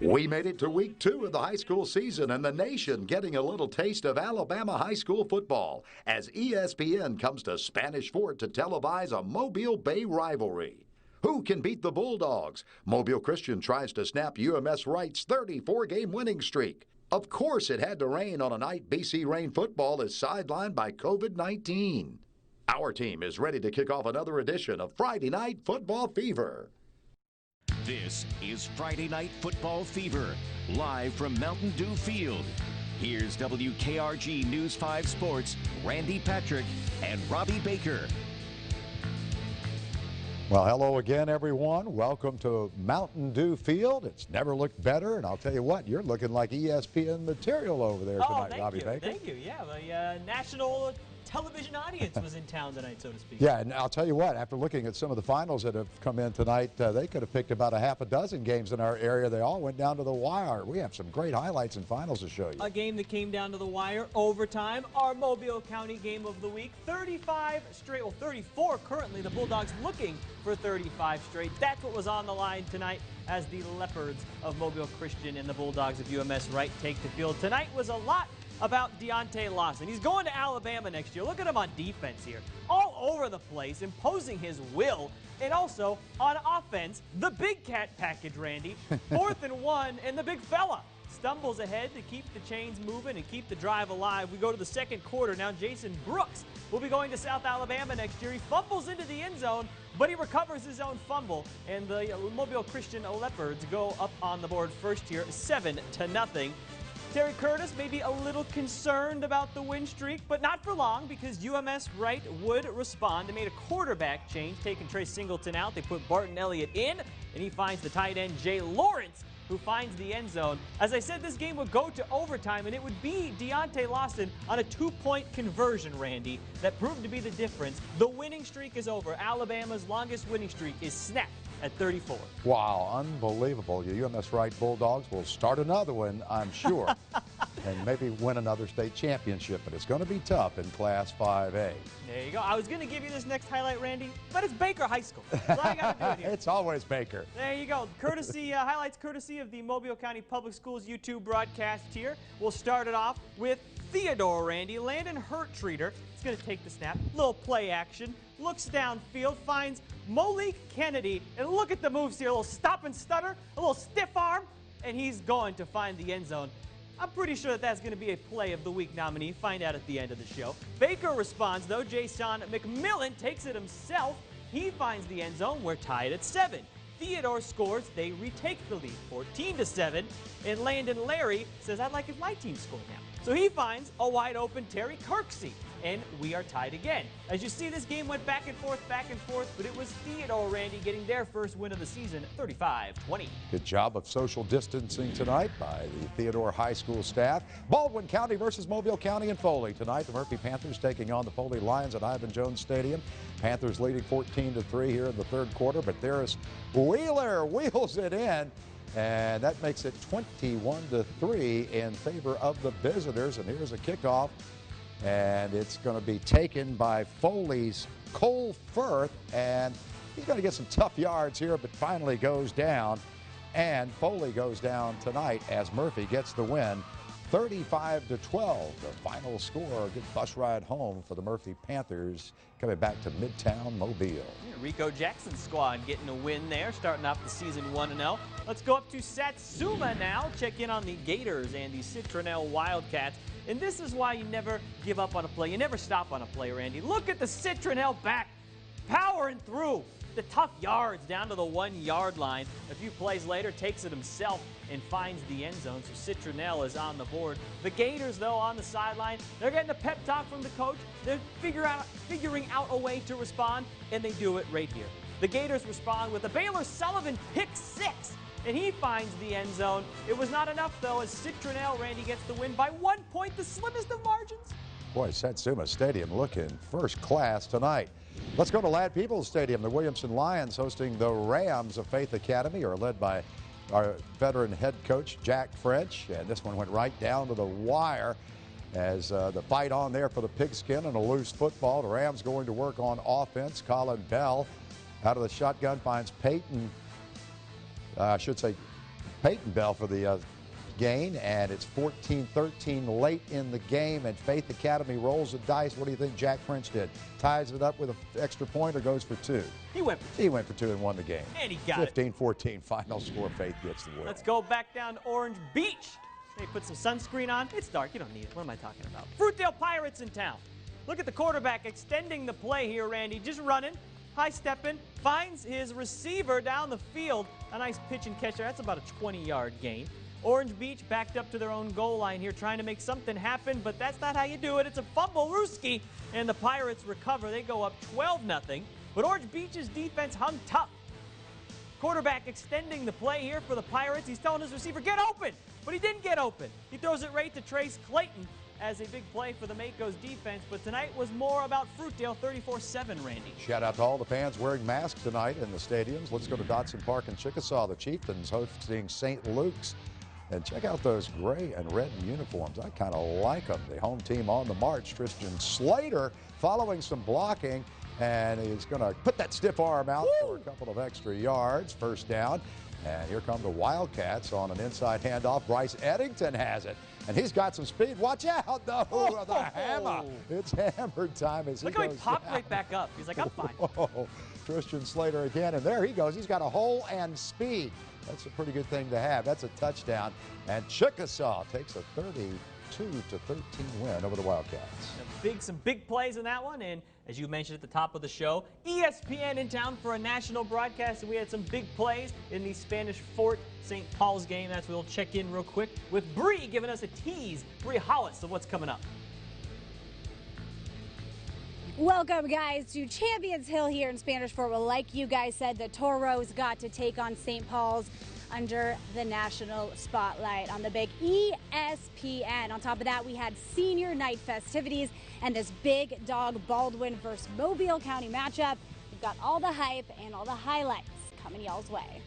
We made it to week 2 of the high school season, and the nation getting a little taste of Alabama high school football as ESPN comes to Spanish Fort to televise a Mobile Bay rivalry. Who can beat the Bulldogs? Mobile Christian tries to snap UMS WRIGHT's 34-game winning streak. Of course it had to rain on a night BC Rain football is sidelined by COVID-19. Our team is ready to kick off another edition of Friday Night Football Fever. This is Friday Night Football Fever, live from Mountain Dew Field. Here's WKRG News 5 Sports, Randy Patrick and Robbie Baker. Well, hello again, everyone. Welcome to Mountain Dew Field. It's never looked better, and I'll tell you what, you're looking like ESPN material over there tonight, Robbie Baker. Thank you. Yeah, the national television audience was in town tonight, so to speak. Yeah, and I'll tell you what, after looking at some of the finals that have come in tonight, they could have picked about a half a dozen games in our area. They all went down to the wire. We have some great highlights and finals to show you. A game that came down to the wire, overtime, our Mobile County game of the week. 35 straight, well, 34 currently. The Bulldogs looking for 35 straight. That's what was on the line tonight as the Leopards of Mobile Christian and the Bulldogs of UMS WRIGHT take the field. Tonight was a lot about Deontay Lawson. He's going to Alabama next year. Look at him on defense here. All over the place, imposing his will. And also, on offense, the big cat package, Randy. 4th and 1, and the big fella stumbles ahead to keep the chains moving and keep the drive alive. We go to the second quarter. Now Jason Brooks will be going to South Alabama next year. He fumbles into the end zone, but he recovers his own fumble. And the Mobile Christian Leopards go up on the board first here, 7-0. Terry Curtis may be a little concerned about the win streak, but not for long because UMS WRIGHT would respond. They made a quarterback change, taking Trey Singleton out. They put Barton Elliott in, and he finds the tight end Jay Lawrence, who finds the end zone. As I said, this game would go to overtime, and it would be Deontay Lawson on a 2-point conversion, Randy, that proved to be the difference. The winning streak is over. Alabama's longest winning streak is snapped at 34. Wow, unbelievable. The UMS WRIGHT Bulldogs will start another one, I'm sure, and maybe win another state championship, but it's going to be tough in Class 5A. There you go. I was going to give you this next highlight, Randy, but it's Baker High School. That's all I got to do it here. It's always Baker. There you go. Courtesy, highlights courtesy of the Mobile County Public Schools YouTube broadcast here. We'll start it off with Theodore, Randy. Landon Hertreater is going to take the snap. Little play action. Looks downfield, finds Malik Kennedy, and look at the moves here. A little stop and stutter, a little stiff arm, and he's going to find the end zone. I'm pretty sure that that's going to be a Play of the Week nominee. Find out at the end of the show. Baker responds, though. Jason McMillan takes it himself. He finds the end zone. We're tied at 7. Theodore scores. They retake the lead, 14-7. And Landon Larry says, I'd like if my team scored now. So he finds a wide open Terry Kirksey, and we are tied again. As you see, this game went back and forth, but it was Theodore, Randy, getting their first win of the season, 35-20. Good job of social distancing tonight by the Theodore High School staff. Baldwin County versus Mobile County and Foley tonight. The Murphy Panthers taking on the Foley Lions at Ivan Jones Stadium. Panthers leading 14-3 here in the third quarter, but there is Wheeler wheels it in. And that makes it 21-3 in favor of the visitors. And here's a kickoff. And it's going to be taken by Foley's Cole Firth. And he's going to get some tough yards here, but finally goes down. And Foley goes down tonight as Murphy gets the win. 35-12, the final score. A good bus ride home for the Murphy Panthers coming back to Midtown Mobile. Rico Jackson's squad getting a win there, starting off the season 1-0. Let's go up to Satsuma now. Check in on the Gators and the Citronelle Wildcats. And this is why you never give up on a play. You never stop on a play, Randy. Look at the Citronelle back, powering through the tough yards down to the 1-yard line. A few plays later, takes it himself and finds the end zone. So Citronelle is on the board. The Gators, though, on the sideline, they're getting a pep talk from the coach. They're figuring out a way to respond, and they do it right here. The Gators respond with a Baylor Sullivan pick 6, and he finds the end zone. It was not enough, though, as Citronelle, Randy, gets the win by 1 point, the slimmest of margins. Boy, Satsuma Stadium looking first class tonight. Let's go to Ladd Peoples Stadium. The Williamson Lions hosting the Rams of Faith Academy are led by our veteran head coach, Jack French. And this one went right down to the wire as the fight on there for the pigskin and a loose football. The Rams going to work on offense. Colin Bell out of the shotgun finds Peyton, Peyton Bell for the gain, and it's 14-13 late in the game, and Faith Academy rolls the dice. What do you think Jack French did? Ties it up with an extra point or goes for 2? He went for 2. He went for 2 and won the game. And he got 15-14 final score. Faith gets the win. Let's go back down to Orange Beach. They put some sunscreen on. It's dark. You don't need it. What am I talking about? Fruitdale Pirates in town. Look at the quarterback extending the play here, Randy. Just running, high stepping, finds his receiver down the field. A nice pitch and catch there. That's about a 20-yard gain. Orange Beach backed up to their own goal line here, trying to make something happen, but that's not how you do it. It's a fumble, Rooski, and the Pirates recover. They go up 12-0, but Orange Beach's defense hung tough. Quarterback extending the play here for the Pirates. He's telling his receiver, get open, but he didn't get open. He throws it right to Trace Clayton as a big play for the Maco's defense, but tonight was more about Fruitdale, 34-7, Randy. Shout out to all the fans wearing masks tonight in the stadiums. Let's go to Dotson Park in Chickasaw. The Chieftains hosting St. Luke's. And check out those gray and red uniforms. I kind of like them. The home team on the march. Tristan Slater following some blocking, and he's going to put that stiff arm out for a couple of extra yards. First down. And here come the Wildcats on an inside handoff. Bryce Eddington has it, and he's got some speed. Watch out, though, the hammer. It's hammer time as Look he how goes he popped down. right back up. He's like, I'm fine. Whoa. Tristan Slater again, and there he goes. He's got a hole and speed. That's a pretty good thing to have. That's a touchdown. And Chickasaw takes a 32-13 win over the Wildcats. Some big plays in that one, and as you mentioned at the top of the show, ESPN in town for a national broadcast, and we had some big plays in the Spanish Fort St. Paul's game. That's where we'll check in real quick with Bree giving us a tease, Bree Hollis, of what's coming up. Welcome, guys, to Champions Hill here in Spanish Fort. Well, like you guys said, the Toros got to take on St. Paul's under the national spotlight on the big ESPN. On top of that, we had senior night festivities and this big dog Baldwin versus Mobile County matchup. We've got all the hype and all the highlights coming y'all's way.